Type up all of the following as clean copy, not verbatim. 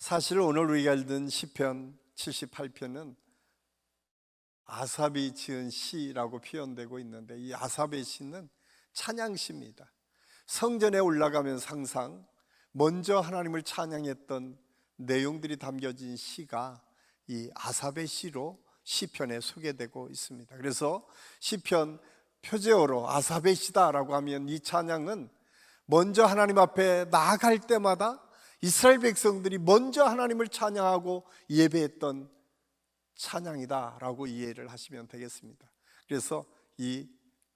사실 오늘 우리가 읽은 시편 78편은 아삽이 지은 시라고 표현되고 있는데, 이 아삽의 시는 찬양시입니다. 성전에 올라가면서 항상 먼저 하나님을 찬양했던 내용들이 담겨진 시가 이 아삽의 시로 시편에 소개되고 있습니다. 그래서 시편 표제어로 아삽의 시다라고 하면 이 찬양은 먼저 하나님 앞에 나아갈 때마다 이스라엘 백성들이 먼저 하나님을 찬양하고 예배했던 찬양이다라고 이해를 하시면 되겠습니다. 그래서 이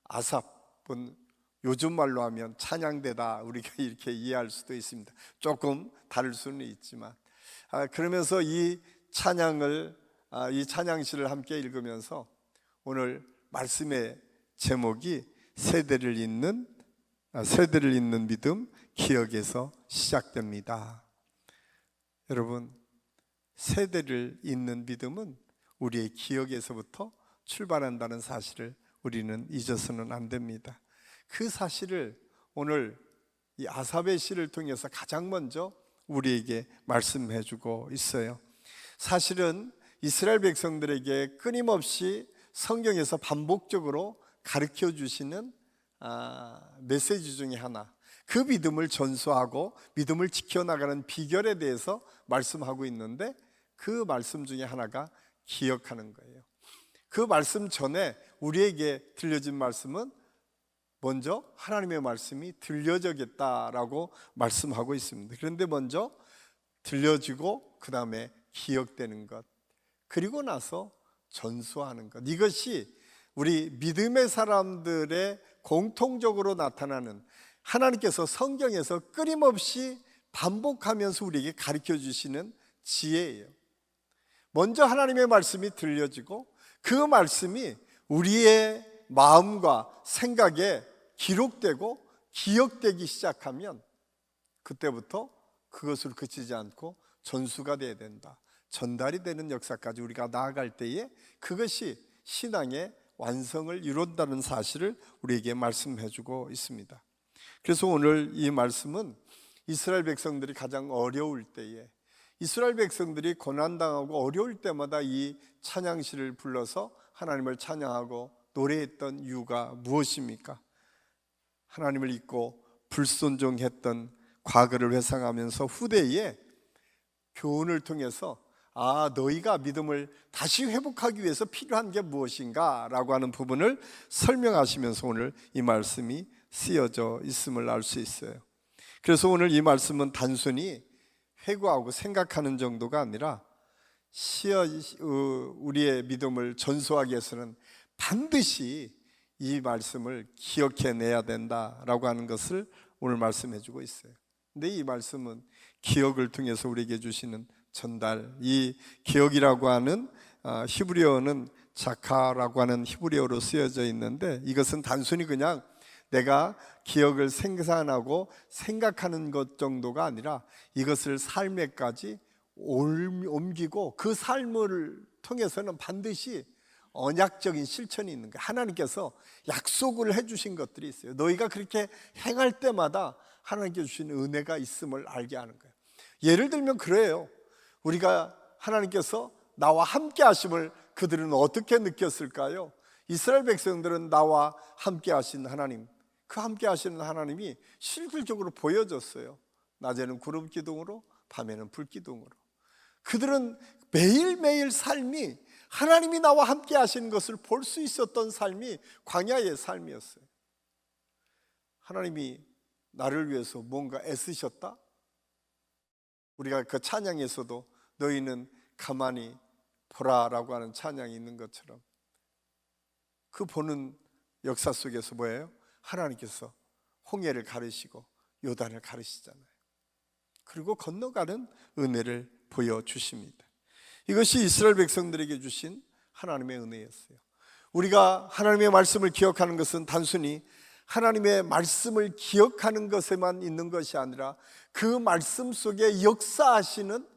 아삽은 요즘 말로 하면 찬양대다, 우리가 이렇게 이해할 수도 있습니다. 조금 다를 수는 있지만, 그러면서 이 찬양시를 함께 읽으면서 오늘 말씀의 제목이 세대를 잇는 믿음, 기억에서 시작됩니다. 여러분, 세대를 잇는 믿음은 우리의 기억에서부터 출발한다는 사실을 우리는 잊어서는 안 됩니다. 그 사실을 오늘 이 아삽의 시를 통해서 가장 먼저 우리에게 말씀해 주고 있어요. 사실은 이스라엘 백성들에게 끊임없이 성경에서 반복적으로 가르쳐 주시는 메시지 중에 하나, 그 믿음을 전수하고 믿음을 지켜나가는 비결에 대해서 말씀하고 있는데, 그 말씀 중에 하나가 기억하는 거예요. 그 말씀 전에 우리에게 들려진 말씀은 먼저 하나님의 말씀이 들려져겠다라고 말씀하고 있습니다. 그런데 먼저 들려지고 그 다음에 기억되는 것, 그리고 나서 전수하는 것, 이것이 우리 믿음의 사람들의 공통적으로 나타나는, 하나님께서 성경에서 끊임없이 반복하면서 우리에게 가르쳐 주시는 지혜예요. 먼저 하나님의 말씀이 들려지고 그 말씀이 우리의 마음과 생각에 기록되고 기억되기 시작하면 그때부터 그것으로 그치지 않고 전수가 되어야 된다, 전달이 되는 역사까지 우리가 나아갈 때에 그것이 신앙의 완성을 이룬다는 사실을 우리에게 말씀해 주고 있습니다. 그래서 오늘 이 말씀은 이스라엘 백성들이 가장 어려울 때에, 이스라엘 백성들이 고난당하고 어려울 때마다 이 찬양시를 불러서 하나님을 찬양하고 노래했던 이유가 무엇입니까? 하나님을 잊고 불순종했던 과거를 회상하면서 후대에 교훈을 통해서 너희가 믿음을 다시 회복하기 위해서 필요한 게 무엇인가 라고 하는 부분을 설명하시면서 오늘 이 말씀이 쓰여져 있음을 알 수 있어요. 그래서 오늘 이 말씀은 단순히 회고하고 생각하는 정도가 아니라 우리의 믿음을 전수하기 위해서는 반드시 이 말씀을 기억해내야 된다라고 하는 것을 오늘 말씀해 주고 있어요. 근데 이 말씀은 기억을 통해서 우리에게 주시는 전달, 이 기억이라고 하는 히브리어는 자카라고 하는 히브리어로 쓰여져 있는데, 이것은 단순히 그냥 내가 기억을 생산하고 생각하는 것 정도가 아니라 이것을 삶에까지 옮기고 그 삶을 통해서는 반드시 언약적인 실천이 있는 거예요. 하나님께서 약속을 해주신 것들이 있어요. 너희가 그렇게 행할 때마다 하나님께 주신 은혜가 있음을 알게 하는 거예요. 예를 들면 그래요. 우리가 하나님께서 나와 함께 하심을 그들은 어떻게 느꼈을까요? 이스라엘 백성들은 나와 함께 하신 하나님, 그 함께 하시는 하나님이 실질적으로 보여졌어요. 낮에는 구름 기둥으로, 밤에는 불 기둥으로. 그들은 매일매일 삶이 하나님이 나와 함께 하시는 것을 볼 수 있었던 삶이 광야의 삶이었어요. 하나님이 나를 위해서 뭔가 애쓰셨다? 우리가 그 찬양에서도 너희는 가만히 보라라고 하는 찬양이 있는 것처럼, 그 보는 역사 속에서 뭐예요? 하나님께서 홍해를 가르시고 요단을 가르시잖아요. 그리고 건너가는 은혜를 보여주십니다. 이것이 이스라엘 백성들에게 주신 하나님의 은혜였어요. 우리가 하나님의 말씀을 기억하는 것은 단순히 하나님의 말씀을 기억하는 것에만 있는 것이 아니라 그 말씀 속에 역사하시는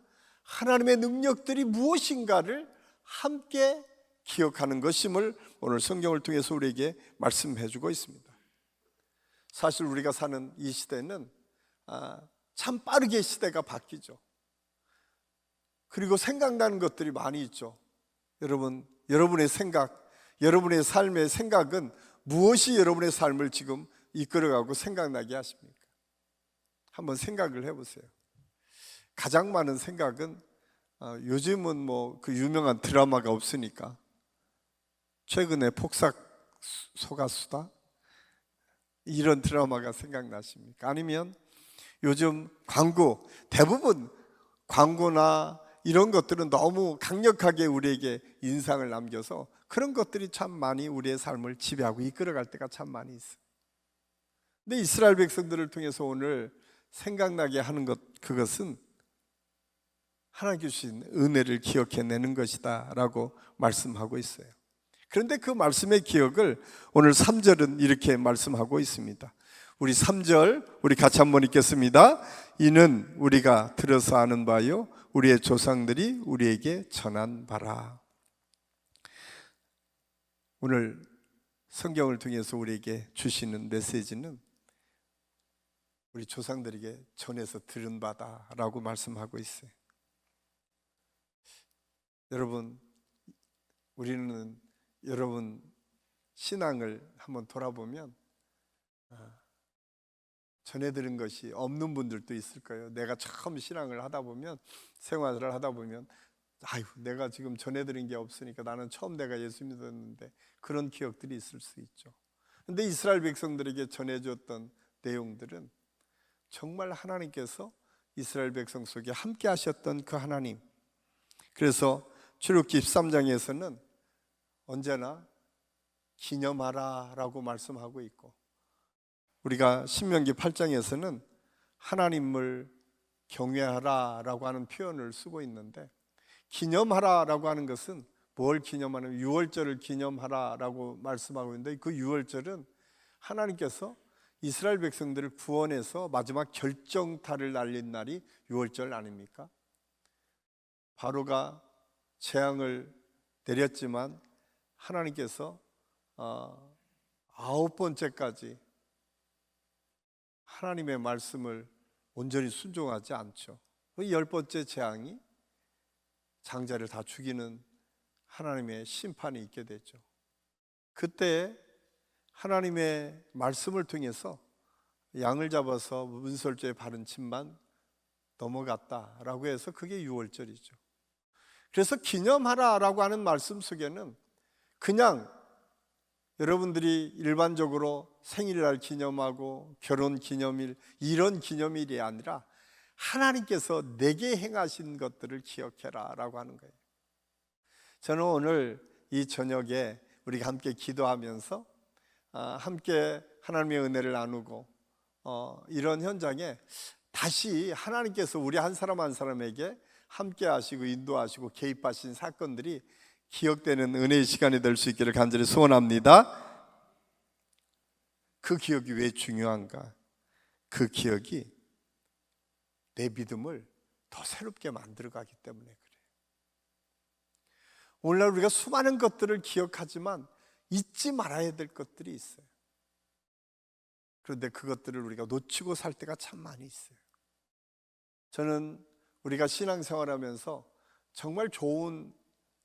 하나님의 능력들이 무엇인가를 함께 기억하는 것임을 오늘 성경을 통해서 우리에게 말씀해 주고 있습니다. 사실 우리가 사는 이 시대는 참 빠르게 시대가 바뀌죠. 그리고 생각나는 것들이 많이 있죠. 여러분, 여러분의 생각, 여러분의 삶의 생각은 무엇이 여러분의 삶을 지금 이끌어가고 생각나게 하십니까? 한번 생각을 해보세요. 가장 많은 생각은 요즘은 뭐 그 유명한 드라마가 없으니까 최근에 폭삭 소가수다 이런 드라마가 생각나십니까? 아니면 요즘 광고, 대부분 광고나 이런 것들은 너무 강력하게 우리에게 인상을 남겨서 그런 것들이 참 많이 우리의 삶을 지배하고 이끌어갈 때가 참 많이 있어요. 근데 이스라엘 백성들을 통해서 오늘 생각나게 하는 그것은 하나님 주신 은혜를 기억해내는 것이다 라고 말씀하고 있어요. 그런데 그 말씀의 기억을 오늘 3절은 이렇게 말씀하고 있습니다. 우리 3절 우리 같이 한번 읽겠습니다. 이는 우리가 들어서 아는 바요 우리의 조상들이 우리에게 전한 바라. 오늘 성경을 통해서 우리에게 주시는 메시지는 우리 조상들에게 전해서 들은 바다라고 말씀하고 있어요. 여러분, 우리는 여러분 신앙을 한번 돌아보면 전해 들은 것이 없는 분들도 있을 거예요. 내가 처음 신앙을 하다 보면, 생활을 하다 보면 내가 지금 전해 들은 게 없으니까 나는 처음 내가 예수 믿었는데 그런 기억들이 있을 수 있죠. 근데 이스라엘 백성들에게 전해줬던 내용들은 정말 하나님께서 이스라엘 백성 속에 함께 하셨던 그 하나님. 그래서 출애굽기 13장에서는 언제나 기념하라 라고 말씀하고 있고, 우리가 신명기 8장에서는 하나님을 경외하라 라고 하는 표현을 쓰고 있는데, 기념하라 라고 하는 것은 뭘 기념하는, 유월절을 기념하라 라고 말씀하고 있는데, 그 유월절은 하나님께서 이스라엘 백성들을 구원해서 마지막 결정타를 날린 날이 유월절 아닙니까? 바로가 재앙을 내렸지만 하나님께서 9번째까지 하나님의 말씀을 온전히 순종하지 않죠. 그 10번째 재앙이 장자를 다 죽이는 하나님의 심판이 있게 되죠. 그때 하나님의 말씀을 통해서 양을 잡아서 문설주에 바른 침만 넘어갔다라고 해서 그게 유월절이죠. 그래서 기념하라라고 하는 말씀 속에는 그냥 여러분들이 일반적으로 생일날 기념하고 결혼 기념일 이런 기념일이 아니라 하나님께서 내게 행하신 것들을 기억해라 라고 하는 거예요. 저는 오늘 이 저녁에 우리가 함께 기도하면서 함께 하나님의 은혜를 나누고 이런 현장에 다시 하나님께서 우리 한 사람 한 사람에게 함께 하시고 인도하시고 개입하신 사건들이 기억되는 은혜의 시간이 될 수 있기를 간절히 소원합니다. 그 기억이 왜 중요한가? 그 기억이 내 믿음을 더 새롭게 만들어가기 때문에 그래요. 오늘날 우리가 수많은 것들을 기억하지만 잊지 말아야 될 것들이 있어요. 그런데 그것들을 우리가 놓치고 살 때가 참 많이 있어요. 저는 우리가 신앙생활하면서 정말 좋은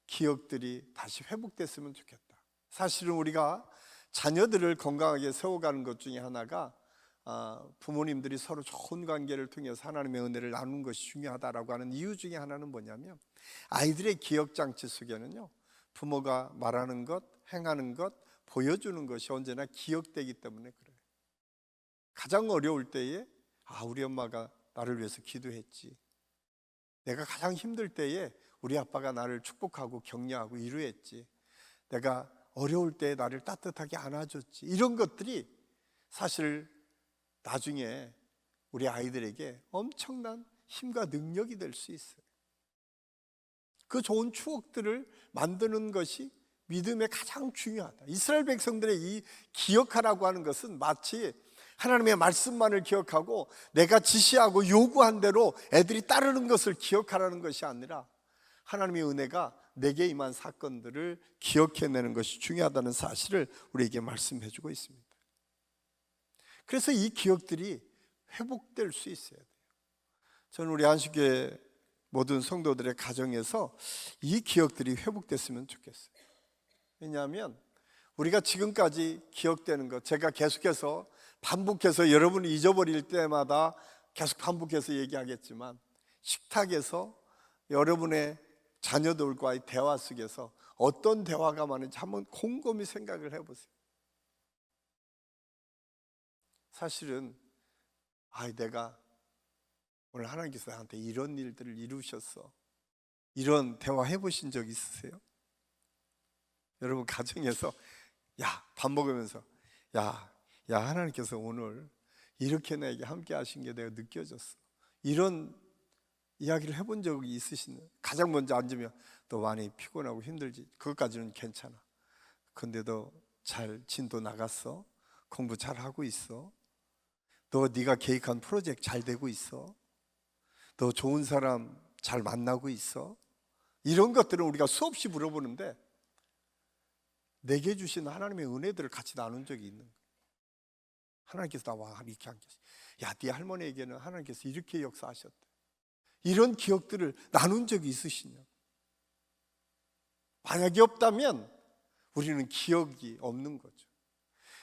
기억들이 다시 회복됐으면 좋겠다. 사실은 우리가 자녀들을 건강하게 세워가는 것 중에 하나가 부모님들이 서로 좋은 관계를 통해서 하나님의 은혜를 나누는 것이 중요하다라고 하는 이유 중에 하나는 뭐냐면, 아이들의 기억장치 속에는요, 부모가 말하는 것, 행하는 것, 보여주는 것이 언제나 기억되기 때문에 그래요. 가장 어려울 때에 우리 엄마가 나를 위해서 기도했지, 내가 가장 힘들 때에 우리 아빠가 나를 축복하고 격려하고 위로했지, 내가 어려울 때 나를 따뜻하게 안아줬지, 이런 것들이 사실 나중에 우리 아이들에게 엄청난 힘과 능력이 될 수 있어요. 그 좋은 추억들을 만드는 것이 믿음의 가장 중요하다. 이스라엘 백성들의 이 기억하라고 하는 것은 마치 하나님의 말씀만을 기억하고 내가 지시하고 요구한 대로 애들이 따르는 것을 기억하라는 것이 아니라 하나님의 은혜가 내게 임한 사건들을 기억해내는 것이 중요하다는 사실을 우리에게 말씀해 주고 있습니다. 그래서 이 기억들이 회복될 수 있어야 돼요. 저는 우리 안식교회 모든 성도들의 가정에서 이 기억들이 회복됐으면 좋겠어요. 왜냐하면 우리가 지금까지 기억되는 것, 제가 계속해서 반복해서 여러분이 잊어버릴 때마다 계속 반복해서 얘기하겠지만, 식탁에서 여러분의 자녀들과의 대화 속에서 어떤 대화가 많은지 한번 곰곰이 생각을 해보세요. 사실은 내가 오늘 하나님께서 나한테 이런 일들을 이루셨어, 이런 대화 해보신 적 있으세요? 여러분 가정에서 밥 먹으면서 하나님께서 오늘 이렇게 나에게 함께 하신 게 내가 느껴졌어, 이런 이야기를 해본 적이 있으시나요? 가장 먼저 앉으면 너 많이 피곤하고 힘들지? 그것까지는 괜찮아. 근데 너 잘 진도 나갔어? 공부 잘 하고 있어? 너 네가 계획한 프로젝트 잘 되고 있어? 너 좋은 사람 잘 만나고 있어? 이런 것들은 우리가 수없이 물어보는데 내게 주신 하나님의 은혜들을 같이 나눈 적이 있는 거예요. 하나님께서 나와 이렇게 함께 네 할머니에게는 하나님께서 이렇게 역사하셨대, 이런 기억들을 나눈 적이 있으시냐? 만약에 없다면 우리는 기억이 없는 거죠.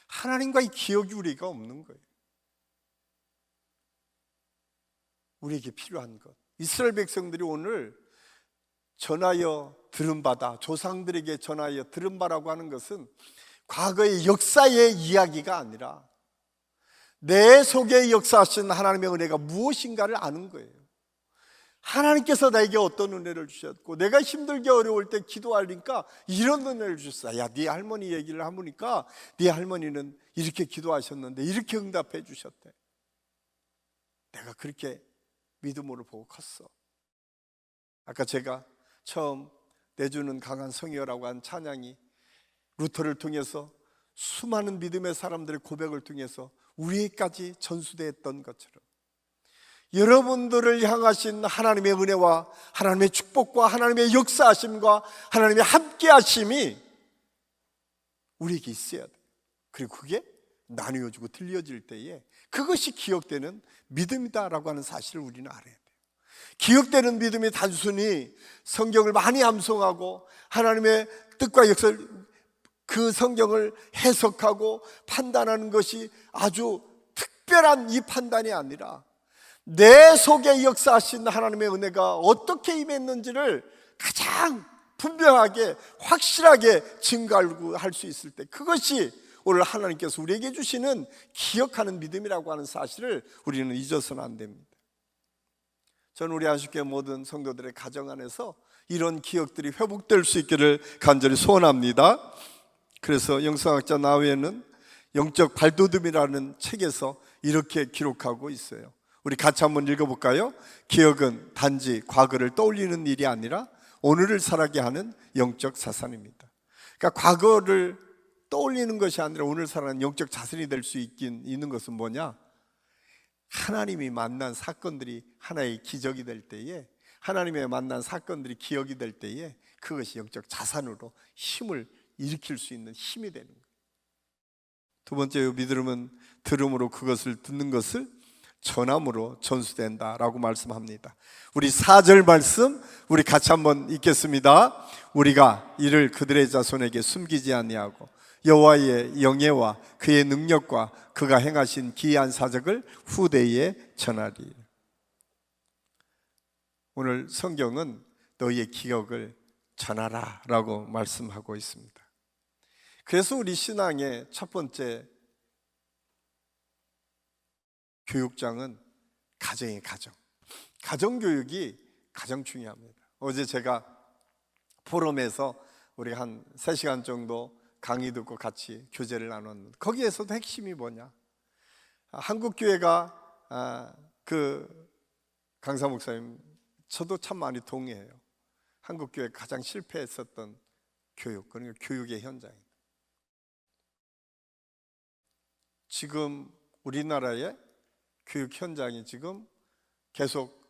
하나님과의 기억이 우리가 없는 거예요. 우리에게 필요한 것, 이스라엘 백성들이 오늘 전하여 들은 바다, 조상들에게 전하여 들은 바라고 하는 것은 과거의 역사의 이야기가 아니라 내 속에 역사하신 하나님의 은혜가 무엇인가를 아는 거예요. 하나님께서 나에게 어떤 은혜를 주셨고, 내가 힘들게 어려울 때 기도하니까 이런 은혜를 주셨어. 네 할머니 얘기를 해보니까 네 할머니는 이렇게 기도하셨는데 이렇게 응답해 주셨대. 내가 그렇게 믿음으로 보고 컸어. 아까 제가 처음 내주는 강한 성이여라고 한 찬양이 루터를 통해서 수많은 믿음의 사람들의 고백을 통해서 우리에게까지 전수되었던 것처럼, 여러분들을 향하신 하나님의 은혜와 하나님의 축복과 하나님의 역사하심과 하나님의 함께하심이 우리에게 있어야 돼요. 그리고 그게 나누어지고 들려질 때에 그것이 기억되는 믿음이다라고 하는 사실을 우리는 알아야 돼요. 기억되는 믿음이 단순히 성경을 많이 암송하고 하나님의 뜻과 역사를, 그 성경을 해석하고 판단하는 것이 아주 특별한 이 판단이 아니라 내 속에 역사하신 하나님의 은혜가 어떻게 임했는지를 가장 분명하게 확실하게 증거할 수 있을 때, 그것이 오늘 하나님께서 우리에게 주시는 기억하는 믿음이라고 하는 사실을 우리는 잊어서는 안 됩니다. 저는 우리 안식교회 모든 성도들의 가정 안에서 이런 기억들이 회복될 수 있기를 간절히 소원합니다. 그래서 영성학자 나우에는 영적 발돋움이라는 책에서 이렇게 기록하고 있어요. 우리 같이 한번 읽어볼까요? 기억은 단지 과거를 떠올리는 일이 아니라 오늘을 살아게 하는 영적 자산입니다. 그러니까 과거를 떠올리는 것이 아니라 오늘 살아가는 영적 자산이 될 수 있는 것은 뭐냐? 하나님이 만난 사건들이 하나의 기적이 될 때에, 하나님의 만난 사건들이 기억이 될 때에 그것이 영적 자산으로 힘을 일으킬 수 있는 힘이 되는 거예요. 두 번째, 믿음은 들음으로 그것을 듣는 것을 전함으로 전수된다라고 말씀합니다. 우리 4절 말씀 우리 같이 한번 읽겠습니다. 우리가 이를 그들의 자손에게 숨기지 아니하고 여호와의 영예와 그의 능력과 그가 행하신 기이한 사적을 후대에 전하리. 오늘 성경은 너희의 기억을 전하라 라고 말씀하고 있습니다. 그래서 우리 신앙의 첫 번째 교육장은 가정의 가정. 가정교육이 가장 중요합니다. 어제 제가 포럼에서 우리 한 3시간 정도 강의 듣고 같이 교제를 나눴는데, 거기에서도 핵심이 뭐냐? 한국교회가 그 강사 목사님, 저도 참 많이 동의해요. 한국교회 가장 실패했었던 교육, 그러니까 교육의 현장입니다. 지금 우리나라의 교육 현장이 지금 계속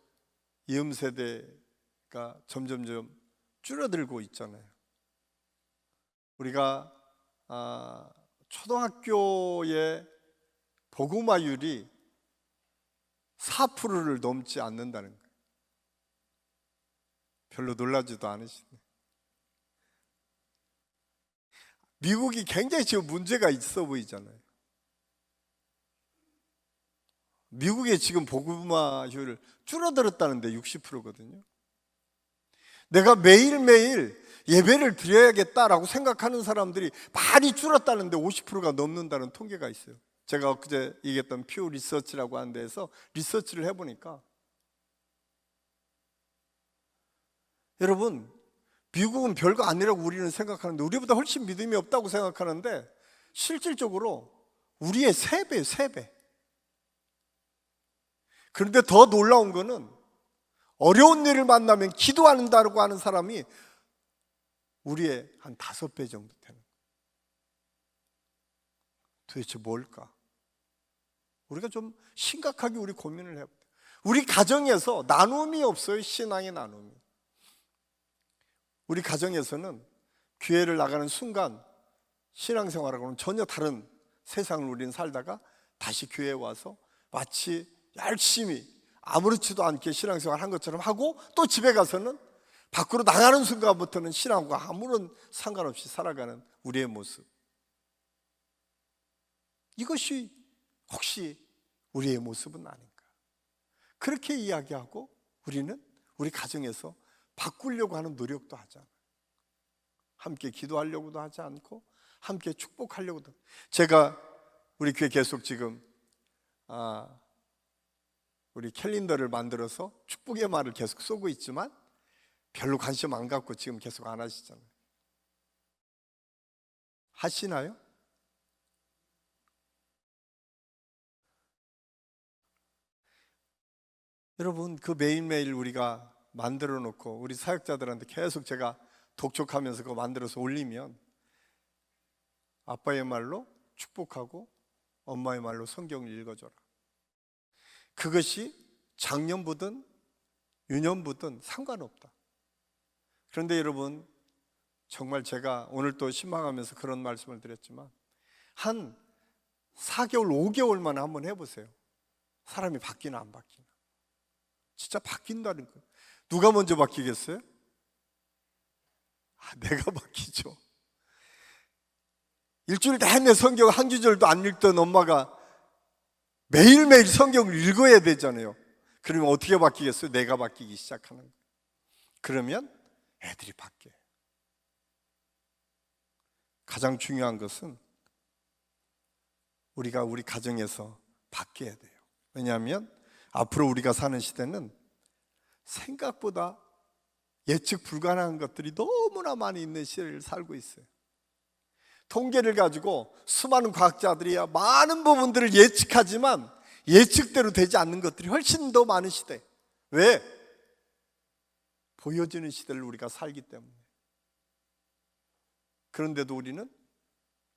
이음세대가 점점점 줄어들고 있잖아요. 우리가 초등학교의 복음화율이 4%를 넘지 않는다는 거예요. 별로 놀라지도 않으시네. 미국이 굉장히 지금 문제가 있어 보이잖아요. 미국의 지금 복음화율 줄어들었다는데 60%거든요. 내가 매일매일 예배를 드려야겠다라고 생각하는 사람들이 많이 줄었다는데 50%가 넘는다는 통계가 있어요. 제가 엊그제 얘기했던 퓨 리서치라고 하는 데에서 리서치를 해보니까, 여러분, 미국은 별거 아니라고 우리는 생각하는데, 우리보다 훨씬 믿음이 없다고 생각하는데 실질적으로 우리의 3배, 3배. 그런데 더 놀라운 거는 어려운 일을 만나면 기도한다고 하는 사람이 우리의 한 5배 정도 되는 거예요. 도대체 뭘까? 우리가 좀 심각하게 우리 고민을 해야 돼요. 우리 가정에서 나눔이 없어요. 신앙의 나눔이. 우리 가정에서는 교회를 나가는 순간 신앙생활하고는 전혀 다른 세상을 우리는 살다가 다시 교회에 와서 마치 열심히 아무렇지도 않게 신앙생활 한 것처럼 하고, 또 집에 가서는 밖으로 나가는 순간부터는 신앙과 아무런 상관없이 살아가는 우리의 모습. 이것이 혹시 우리의 모습은 아닌가? 그렇게 이야기하고 우리는 우리 가정에서 바꾸려고 하는 노력도 하지 않아요. 함께 기도하려고도 하지 않고 함께 축복하려고도. 제가 우리 교회 계속 지금 우리 캘린더를 만들어서 축복의 말을 계속 쏘고 있지만 별로 관심 안 갖고 지금 계속 안 하시잖아요. 하시나요? 여러분, 그 매일매일 우리가 만들어 놓고 우리 사역자들한테 계속 제가 독촉하면서 그거 만들어서 올리면, 아빠의 말로 축복하고 엄마의 말로 성경을 읽어줘라. 그것이 작년부든 유년부든 상관없다. 그런데 여러분, 정말 제가 오늘 또 신방하면서 그런 말씀을 드렸지만, 한 4개월, 5개월만 한번 해보세요. 사람이 바뀌나 안 바뀌나. 진짜 바뀐다는 거예요. 누가 먼저 바뀌겠어요? 내가 바뀌죠. 일주일 내내 성경 한 구절도 안 읽던 엄마가 매일매일 성경을 읽어야 되잖아요. 그러면 어떻게 바뀌겠어요? 내가 바뀌기 시작하는 거예요. 그러면 애들이 바뀌어요. 가장 중요한 것은 우리가 우리 가정에서 바뀌어야 돼요. 왜냐하면 앞으로 우리가 사는 시대는 생각보다 예측 불가능한 것들이 너무나 많이 있는 시대를 살고 있어요. 통계를 가지고 수많은 과학자들이 많은 부분들을 예측하지만 예측대로 되지 않는 것들이 훨씬 더 많은 시대. 왜? 보여지는 시대를 우리가 살기 때문에. 그런데도 우리는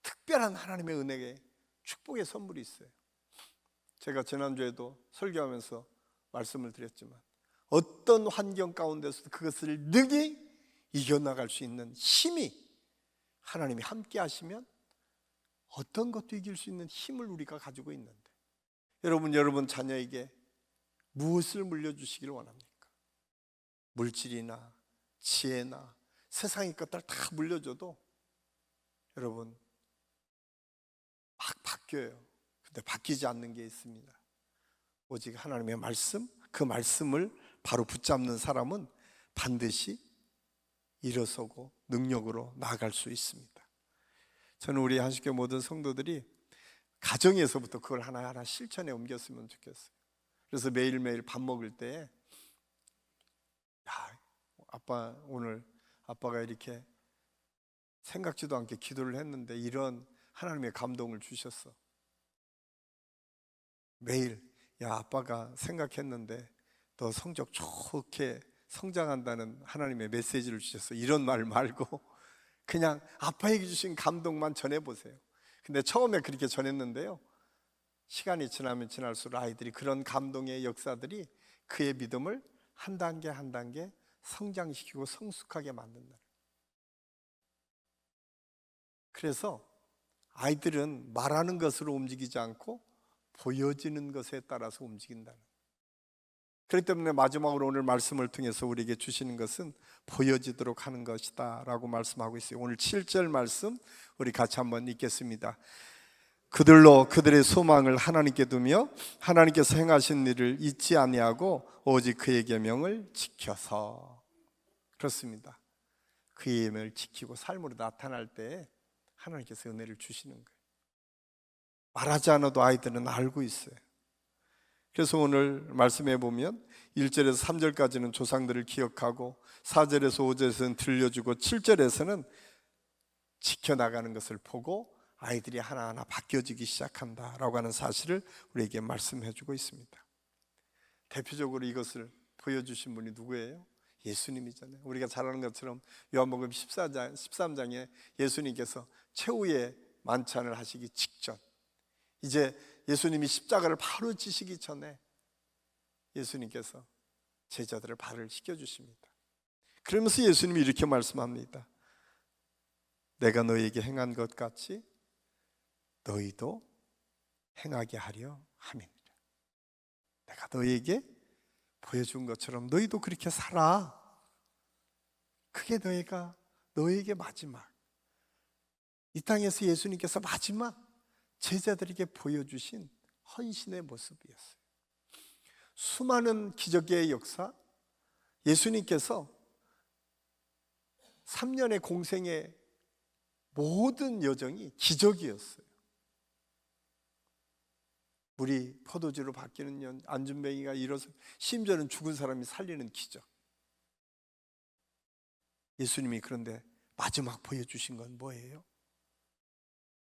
특별한 하나님의 은혜에 축복의 선물이 있어요. 제가 지난주에도 설교하면서 말씀을 드렸지만, 어떤 환경 가운데서도 그것을 능히 이겨나갈 수 있는 힘이, 하나님이 함께 하시면 어떤 것도 이길 수 있는 힘을 우리가 가지고 있는데, 여러분 자녀에게 무엇을 물려주시기를 원합니까? 물질이나 지혜나 세상의 것들 다 물려줘도 여러분 막 바뀌어요. 근데 바뀌지 않는 게 있습니다. 오직 하나님의 말씀, 그 말씀을 바로 붙잡는 사람은 반드시 일어서고 능력으로 나아갈 수 있습니다. 저는 우리 한식교 모든 성도들이 가정에서부터 그걸 하나하나 실천에 옮겼으면 좋겠어요. 그래서 매일매일 밥 먹을 때, 아빠 오늘 아빠가 이렇게 생각지도 않게 기도를 했는데 이런 하나님의 감동을 주셨어. 매일, 아빠가 생각했는데 너 성적 좋게 성장한다는 하나님의 메시지를 주셨어. 이런 말 말고 그냥 아빠에게 주신 감동만 전해보세요. 근데 처음에 그렇게 전했는데요, 시간이 지나면 지날수록 아이들이 그런 감동의 역사들이 그의 믿음을 한 단계 한 단계 성장시키고 성숙하게 만든다. 그래서 아이들은 말하는 것으로 움직이지 않고 보여지는 것에 따라서 움직인다는. 그렇기 때문에 마지막으로 오늘 말씀을 통해서 우리에게 주시는 것은 보여지도록 하는 것이다 라고 말씀하고 있어요. 오늘 7절 말씀 우리 같이 한번 읽겠습니다. 그들로 그들의 소망을 하나님께 두며 하나님께서 행하신 일을 잊지 아니하고 오직 그의 계명을 지켜서. 그렇습니다. 그의 계명을 지키고 삶으로 나타날 때 하나님께서 은혜를 주시는 거예요. 말하지 않아도 아이들은 알고 있어요. 그래서 오늘 말씀해 보면 1절에서 3절까지는 조상들을 기억하고 4절에서 5절에서는 들려주고 7절에서는 지켜나가는 것을 보고 아이들이 하나하나 바뀌어지기 시작한다라고 하는 사실을 우리에게 말씀해 주고 있습니다. 대표적으로 이것을 보여주신 분이 누구예요? 예수님이잖아요. 우리가 잘 아는 것처럼 요한복음 13장에 예수님께서 최후의 만찬을 하시기 직전, 이제 예수님이 십자가를 바로 지시기 전에 예수님께서 제자들을 발을 씻겨주십니다. 그러면서 예수님이 이렇게 말씀합니다. 내가 너희에게 행한 것 같이 너희도 행하게 하려 함이니라. 내가 너희에게 보여준 것처럼 너희도 그렇게 살아. 그게 너희에게 마지막, 이 땅에서 예수님께서 마지막 제자들에게 보여주신 헌신의 모습이었어요. 수많은 기적의 역사, 예수님께서 3년의 공생의 모든 여정이 기적이었어요. 물이 포도주로 바뀌는 안준뱅이가 일어서 심지어는 죽은 사람이 살리는 기적. 예수님이 그런데 마지막 보여주신 건 뭐예요?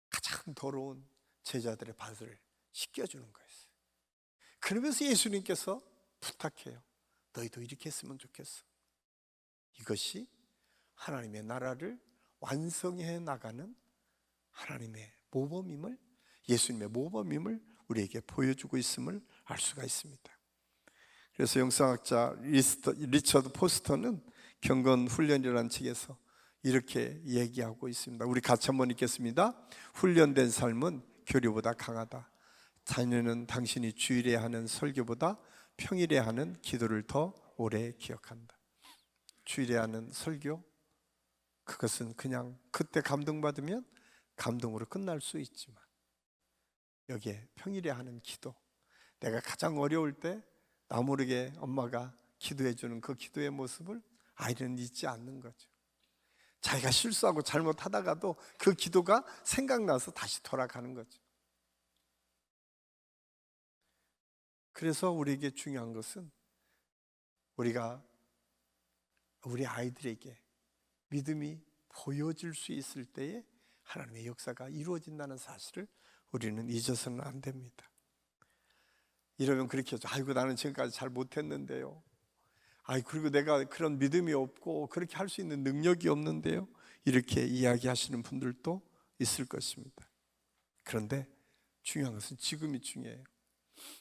가장 더러운 제자들의 발을 씻겨주는 거였어요. 그러면서 예수님께서 부탁해요. 너희도 이렇게 했으면 좋겠어. 이것이 하나님의 나라를 완성해 나가는 하나님의 모범임을, 예수님의 모범임을 우리에게 보여주고 있음을 알 수가 있습니다. 그래서 영성학자 리처드 포스터는 경건훈련이라는 책에서 이렇게 얘기하고 있습니다. 우리 같이 한번 읽겠습니다. 훈련된 삶은 교류보다 강하다. 자녀는 당신이 주일에 하는 설교보다 평일에 하는 기도를 더 오래 기억한다. 주일에 하는 설교, 그것은 그냥 그때 감동받으면 감동으로 끝날 수 있지만 여기에 평일에 하는 기도, 내가 가장 어려울 때 나 모르게 엄마가 기도해 주는 그 기도의 모습을 아이들은 잊지 않는 거죠. 자기가 실수하고 잘못하다가도 그 기도가 생각나서 다시 돌아가는 거죠. 그래서 우리에게 중요한 것은 우리가 우리 아이들에게 믿음이 보여질 수 있을 때에 하나님의 역사가 이루어진다는 사실을 우리는 잊어서는 안 됩니다. 이러면 그렇게 하죠. 아이고, 나는 지금까지 잘 못했는데요. 그리고 내가 그런 믿음이 없고 그렇게 할 수 있는 능력이 없는데요. 이렇게 이야기하시는 분들도 있을 것입니다. 그런데 중요한 것은 지금이 중요해요.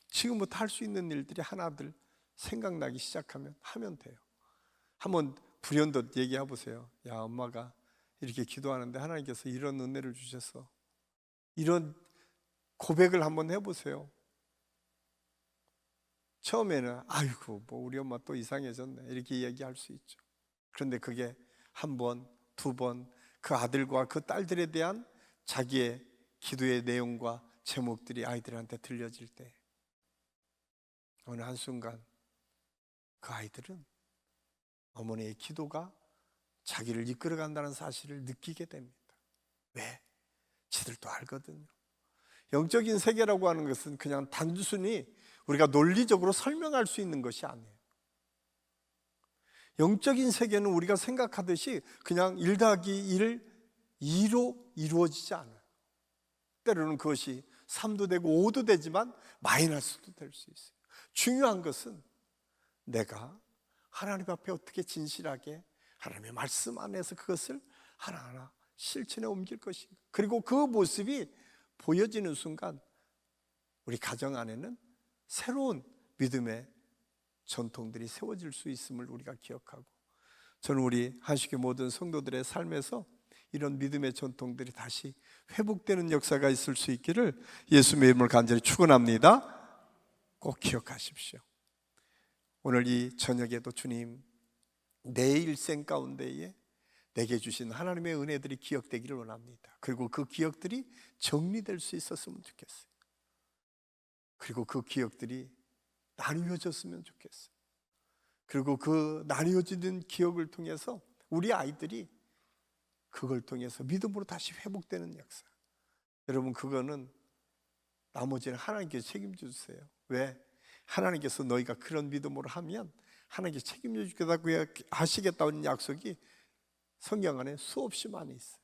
지금부터 할 수 있는 일들이 하나둘 생각나기 시작하면 하면 돼요. 한번 불현듯 얘기해 보세요. 야, 엄마가 이렇게 기도하는데 하나님께서 이런 은혜를 주셔서, 이런 고백을 한번 해보세요. 처음에는 아이고, 뭐 우리 엄마 또 이상해졌네 이렇게 이야기할 수 있죠. 그런데 그게 한 번, 두 번 그 아들과 그 딸들에 대한 자기의 기도의 내용과 제목들이 아이들한테 들려질 때 어느 한순간 그 아이들은 어머니의 기도가 자기를 이끌어간다는 사실을 느끼게 됩니다. 왜? 지들도 알거든요. 영적인 세계라고 하는 것은 그냥 단순히 우리가 논리적으로 설명할 수 있는 것이 아니에요. 영적인 세계는 우리가 생각하듯이 그냥 1 더하기 1 2로 이루어지지 않아요. 때로는 그것이 3도 되고 5도 되지만 마이너스도 될 수 있어요. 중요한 것은 내가 하나님 앞에 어떻게 진실하게 하나님의 말씀 안에서 그것을 하나하나 실천에 옮길 것인가. 그리고 그 모습이 보여지는 순간 우리 가정 안에는 새로운 믿음의 전통들이 세워질 수 있음을 우리가 기억하고, 저는 우리 한식의 모든 성도들의 삶에서 이런 믿음의 전통들이 다시 회복되는 역사가 있을 수 있기를 예수님의 이름을 간절히 축원합니다. 꼭 기억하십시오. 오늘 이 저녁에도 주님, 내 일생 가운데에 내게 주신 하나님의 은혜들이 기억되기를 원합니다. 그리고 그 기억들이 정리될 수 있었으면 좋겠어요. 그리고 그 기억들이 나누어졌으면 좋겠어요. 그리고 그 나누어지는 기억을 통해서 우리 아이들이 그걸 통해서 믿음으로 다시 회복되는 역사. 여러분, 그거는 나머지는 하나님께서 책임져 주세요. 왜? 하나님께서 너희가 그런 믿음으로 하면 하나님께서 책임져 주겠다고 하시겠다는 약속이 성경 안에 수없이 많이 있어요.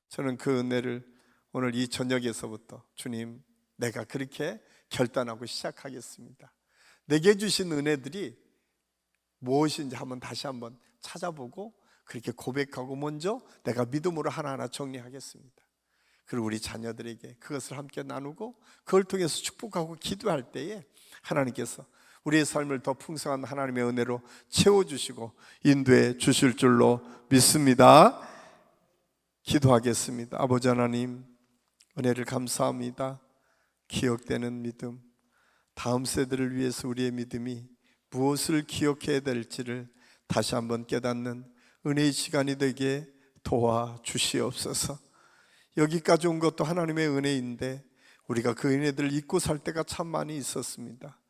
저는 그 은혜를 오늘 이 저녁에서부터 주님, 내가 그렇게 결단하고 시작하겠습니다. 내게 주신 은혜들이 무엇인지 다시 한번 찾아보고 그렇게 고백하고 먼저 내가 믿음으로 하나하나 정리하겠습니다. 그리고 우리 자녀들에게 그것을 함께 나누고 그걸 통해서 축복하고 기도할 때에 하나님께서 우리의 삶을 더 풍성한 하나님의 은혜로 채워주시고 인도해 주실 줄로 믿습니다. 기도하겠습니다. 아버지 하나님, 은혜를 감사합니다. 기억되는 믿음, 다음 세대를 위해서 우리의 믿음이 무엇을 기억해야 될지를 다시 한번 깨닫는 은혜의 시간이 되게 도와주시옵소서. 여기까지 온 것도 하나님의 은혜인데 우리가 그 은혜들을 잊고 살 때가 참 많이 있었습니다.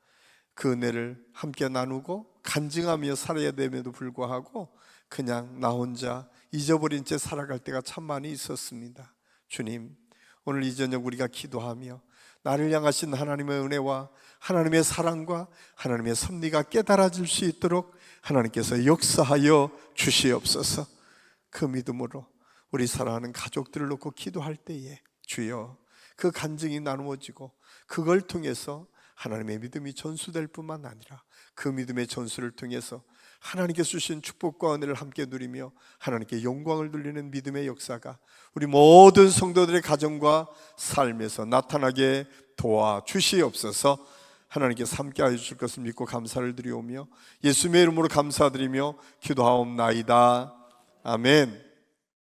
그 은혜를 함께 나누고 간증하며 살아야 됨에도 불구하고 그냥 나 혼자 잊어버린 채 살아갈 때가 참 많이 있었습니다. 주님, 오늘 이 저녁 우리가 기도하며 나를 향하신 하나님의 은혜와 하나님의 사랑과 하나님의 섭리가 깨달아질 수 있도록 하나님께서 역사하여 주시옵소서. 그 믿음으로 우리 사랑하는 가족들을 놓고 기도할 때에 주여, 그 간증이 나누어지고 그걸 통해서 하나님의 믿음이 전수될 뿐만 아니라 그 믿음의 전수를 통해서 하나님께서 주신 축복과 은혜를 함께 누리며 하나님께 영광을 돌리는 믿음의 역사가 우리 모든 성도들의 가정과 삶에서 나타나게 도와주시옵소서. 하나님께서 함께하여 주실 것을 믿고 감사를 드리오며 예수님의 이름으로 감사드리며 기도하옵나이다. 아멘.